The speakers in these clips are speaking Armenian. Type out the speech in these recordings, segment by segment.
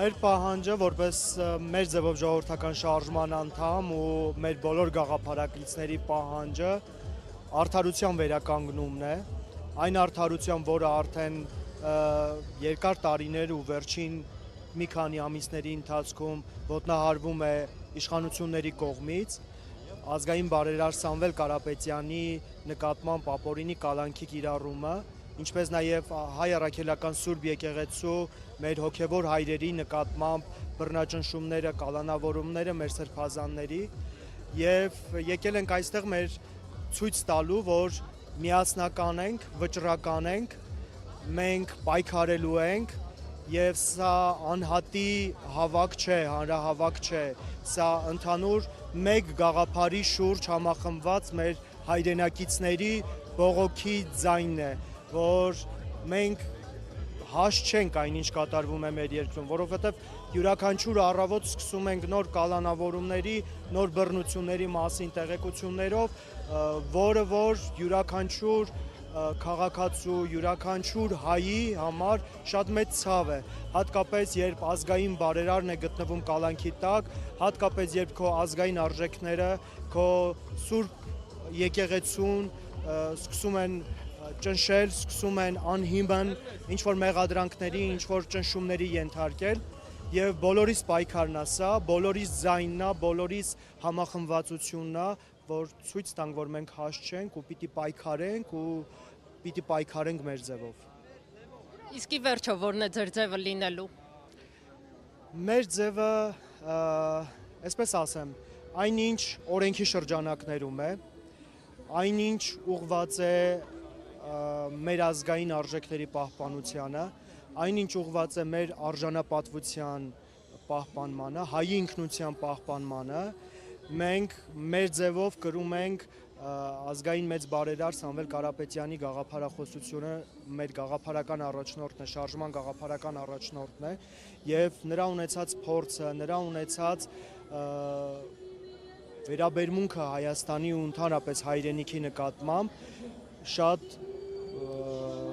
Մեր պահանջը որպես մեր ձևով ժողովրդական շարժման անդամ ու մեր բոլոր գաղափարակիցների պահանջը արդարության վերականգնումն է, այն արդարության, որը արդեն երկար տարիներ ու վերջին մի քանի ամիսների ընթացքում ոտնահարվում է իշխանությունների կողմից, ազգային բարերար Սամվել Կարապետյանի նկատմամբ ապօրինի կալանքի կիրառումը, ինչպես նաև հայ առաքելական Սուրբ եկեղեցու մեր հոգևոր հայրերի նկատմամբ բռնաճնշումները, կալանավորումները մեր սրբազանների եւ եկել ենք այստեղ մեր ցույց տալու, որ միասնական ենք, վճռական ենք, մենք պայքարելու ենք եւ սա անհատի հավաք չէ, հանրահավաք չէ, սա ընդհանուր մեկ գաղափարի շուրջ համախմբված մեր հայրենակիցների բողոքի ձայնն է, որ մենք հաշ չենք այն, ինչ կատարվում է մեր երկրում, որովհետև յուրաքանչյուր առավոտ սկսում ենք նոր կալանավորումների, նոր բռնությունների մասին տեղեկություններով, որը որ յուրաքանչյուր քաղաքացու, յուրաքանչյուր հայի համար շատ մեծ ցավ է, հատկապես երբ ազգային բարերարն է գտնվում կալանքի տակ, հատկապես երբ քո ազգային արժեքները, քո սուրբ եկեղեցուն սկսում են ճնշել, սկսում են անհիմն ինչ-որ մեղադրանքների, ինչ-որ ճնշումների ենթարկել և բոլորիս պայքարն է սա, բոլորիս ձայնն է, բոլորիս համախմբվածությունն է, որ ցույց տանք, որ մենք հաշ չենք ու պիտի պայքարենք մեր ձևով։ Իսկ ի վերջո որն է ձեր ձևը լինելու։ Մեր ձևը, այսպես ասեմ, այնինչ օրենքի շրջանակներում է, այնինչ ուղղված է մեր ազգային արժեքների պահպանությանը, այնինչ ուղղված է մեր արժանապատվության պահպանմանը, հայի ինքնության պահպանմանը, մենք մեր ձևով կրում ենք ազգային մեծ բարերար Սամվել Կարապետյանի գաղափարախոսությունը, մեր գաղափարական առաջնորդն է, շարժման գաղափարական առաջնորդն է և նրա ունեցած փորձը, նրա ունեցած վերաբերմունքը Հայաստանի ու ընդհանրապես հայրենիքի նկատմամբ շատ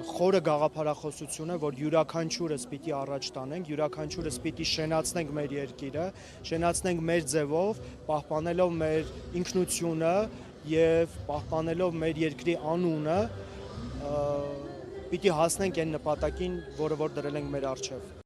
խորը գաղափարախոսություն է, որ յուրաքանչյուրս պիտի առաջ տանենք, յուրաքանչյուրս պիտի շենացնենք մեր երկիրը, շենացնենք մեր ձևով, պահպանելով մեր ինքնությունը և պահպանելով մեր երկրի անունը, պիտի հասնենք այն նպատակին, որը որ դրել ենք մեր առջև։